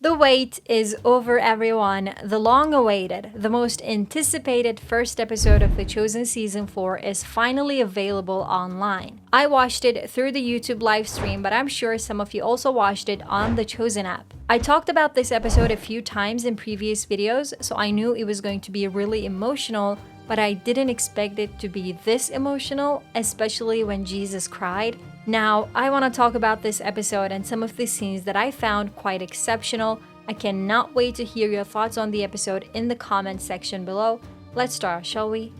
The wait is over, everyone. The long-awaited, the most anticipated first episode of The Chosen Season 4 is finally available online. I watched it through the YouTube live stream, but I'm sure some of you also watched it on the Chosen app. I talked about this episode a few times in previous videos, so I knew it was going to be really emotional, but I didn't expect it to be this emotional, especially when Jesus cried. Now, I want to talk about this episode and some of the scenes that I found quite exceptional. I cannot wait to hear your thoughts on the episode in the comment section below. Let's start, shall we?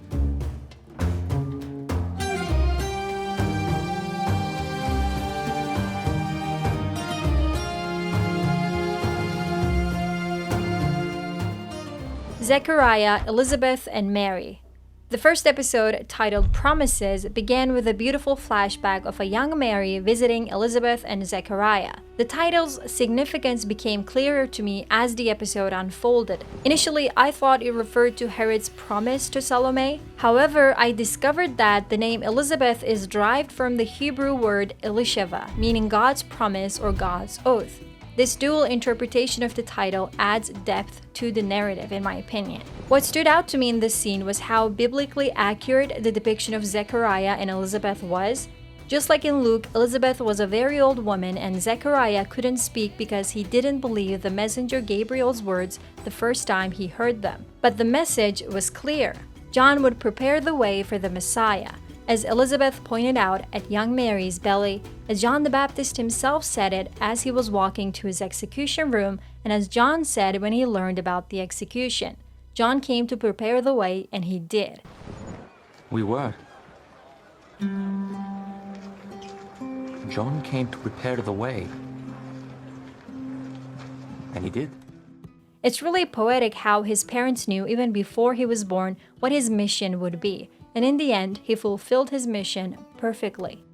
Zechariah, Elizabeth, and Mary. The first episode, titled Promises, began with a beautiful flashback of a young Mary visiting Elizabeth and Zechariah. The title's significance became clearer to me as the episode unfolded. Initially, I thought it referred to Herod's promise to Salome. However, I discovered that the name Elizabeth is derived from the Hebrew word Elisheva, meaning God's promise or God's oath. This dual interpretation of the title adds depth to the narrative, in my opinion. What stood out to me in this scene was how biblically accurate the depiction of Zechariah and Elizabeth was. Just like in Luke, Elizabeth was a very old woman and Zechariah couldn't speak because he didn't believe the messenger Gabriel's words the first time he heard them. But the message was clear. John would prepare the way for the Messiah. As Elizabeth pointed out at young Mary's belly, as John the Baptist himself said it as he was walking to his execution room, and as John said when he learned about the execution. John came to prepare the way, and he did. We were. John came to prepare the way. And he did. It's really poetic how his parents knew even before he was born what his mission would be. And in the end, he fulfilled his mission perfectly.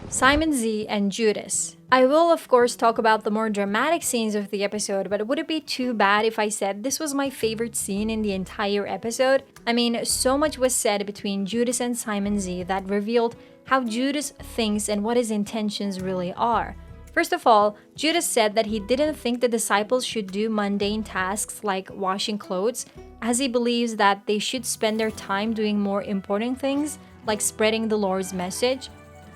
Simon Z and Judas. I will of course talk about the more dramatic scenes of the episode, but would it be too bad if I said this was my favorite scene in the entire episode? I mean, so much was said between Judas and Simon Z that revealed how Judas thinks and what his intentions really are. First of all, Judas said that he didn't think the disciples should do mundane tasks like washing clothes, as he believes that they should spend their time doing more important things, like spreading the Lord's message.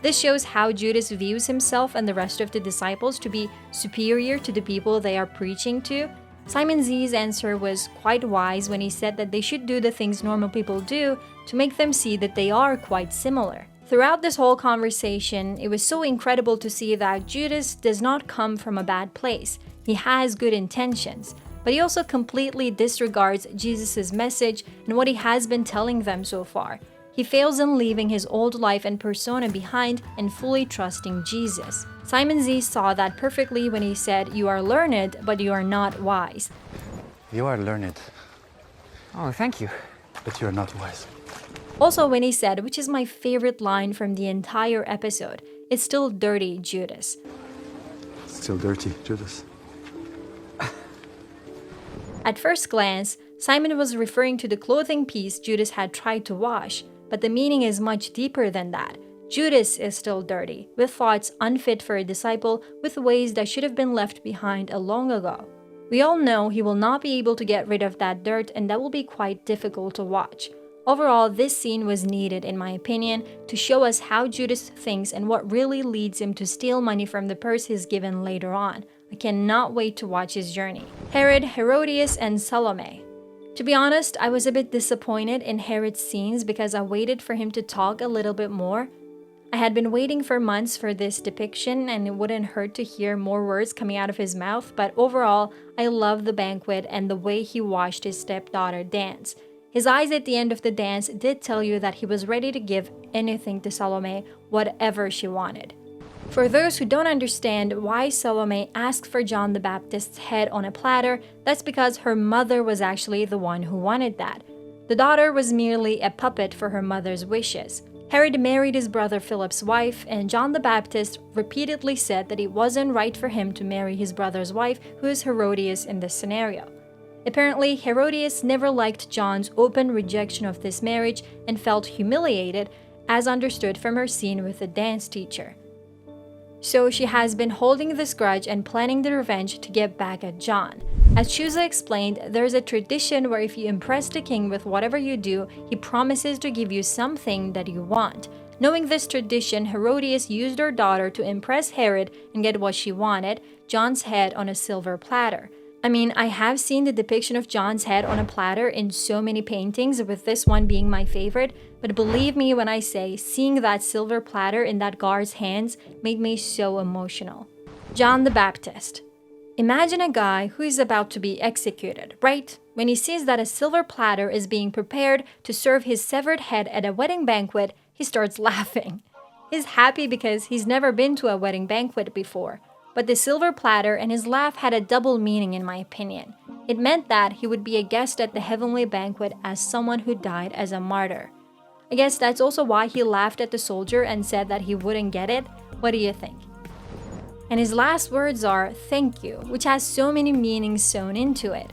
This shows how Judas views himself and the rest of the disciples to be superior to the people they are preaching to. Simon Z's answer was quite wise when he said that they should do the things normal people do to make them see that they are quite similar. Throughout this whole conversation, it was so incredible to see that Judas does not come from a bad place. He has good intentions, but he also completely disregards Jesus' message and what he has been telling them so far. He fails in leaving his old life and persona behind and fully trusting Jesus. Simon Z saw that perfectly when he said, "You are learned, but you are not wise." You are learned. Oh, thank you. But you are not wise. Also when he said, which is my favorite line from the entire episode, "It's still dirty, Judas." Still dirty, Judas. At first glance, Simon was referring to the clothing piece Judas had tried to wash, but the meaning is much deeper than that. Judas is still dirty, with thoughts unfit for a disciple, with ways that should have been left behind long ago. We all know he will not be able to get rid of that dirt, and that will be quite difficult to watch. Overall, this scene was needed, in my opinion, to show us how Judas thinks and what really leads him to steal money from the purse he's given later on. I cannot wait to watch his journey. Herod, Herodias, and Salome. To be honest, I was a bit disappointed in Herod's scenes because I waited for him to talk a little bit more. I had been waiting for months for this depiction, and it wouldn't hurt to hear more words coming out of his mouth, but overall, I loved the banquet and the way he watched his stepdaughter dance. His eyes at the end of the dance did tell you that he was ready to give anything to Salome, whatever she wanted. For those who don't understand why Salome asked for John the Baptist's head on a platter, that's because her mother was actually the one who wanted that. The daughter was merely a puppet for her mother's wishes. Herod married his brother Philip's wife, and John the Baptist repeatedly said that it wasn't right for him to marry his brother's wife, who is Herodias in this scenario. Apparently, Herodias never liked John's open rejection of this marriage and felt humiliated, as understood from her scene with the dance teacher. So she has been holding this grudge and planning the revenge to get back at John. As Chusa explained, there's a tradition where if you impress the king with whatever you do, he promises to give you something that you want. Knowing this tradition, Herodias used her daughter to impress Herod and get what she wanted, John's head on a silver platter. I mean, I have seen the depiction of John's head on a platter in so many paintings, with this one being my favorite, but believe me when I say seeing that silver platter in that guard's hands made me so emotional. John the Baptist. Imagine a guy who is about to be executed, right? When he sees that a silver platter is being prepared to serve his severed head at a wedding banquet, he starts laughing. He's happy because he's never been to a wedding banquet before. But the silver platter and his laugh had a double meaning in my opinion. It meant that he would be a guest at the heavenly banquet as someone who died as a martyr. I guess that's also why he laughed at the soldier and said that he wouldn't get it. What do you think? And his last words are, "Thank you," which has so many meanings sewn into it.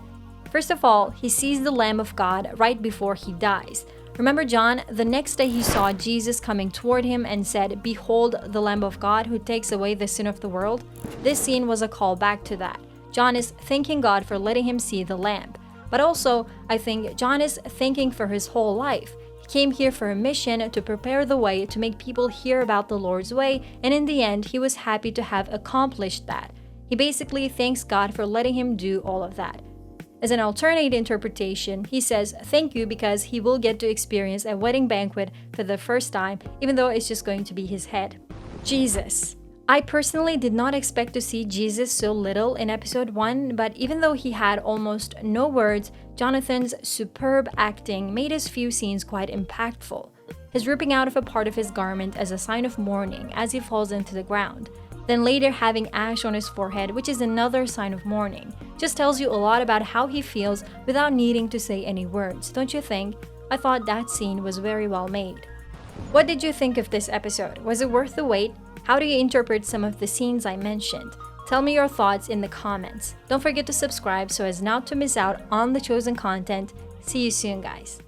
First of all, he sees the Lamb of God right before he dies. Remember John, the next day he saw Jesus coming toward him and said, "Behold the Lamb of God who takes away the sin of the world." This scene was a callback to that. John is thanking God for letting him see the Lamb. But also, I think John is thanking for his whole life. He came here for a mission to prepare the way to make people hear about the Lord's way, and in the end, he was happy to have accomplished that. He basically thanks God for letting him do all of that. As an alternate interpretation, he says thank you because he will get to experience a wedding banquet for the first time, even though it's just going to be his head. Jesus. I personally did not expect to see Jesus so little in episode 1, but even though he had almost no words, Jonathan's superb acting made his few scenes quite impactful. His ripping out of a part of his garment as a sign of mourning as he falls into the ground, then later having ash on his forehead, which is another sign of mourning, just tells you a lot about how he feels without needing to say any words, don't you think? I thought that scene was very well made. What did you think of this episode? Was it worth the wait? How do you interpret some of the scenes I mentioned? Tell me your thoughts in the comments. Don't forget to subscribe so as not to miss out on the chosen content. See you soon, guys.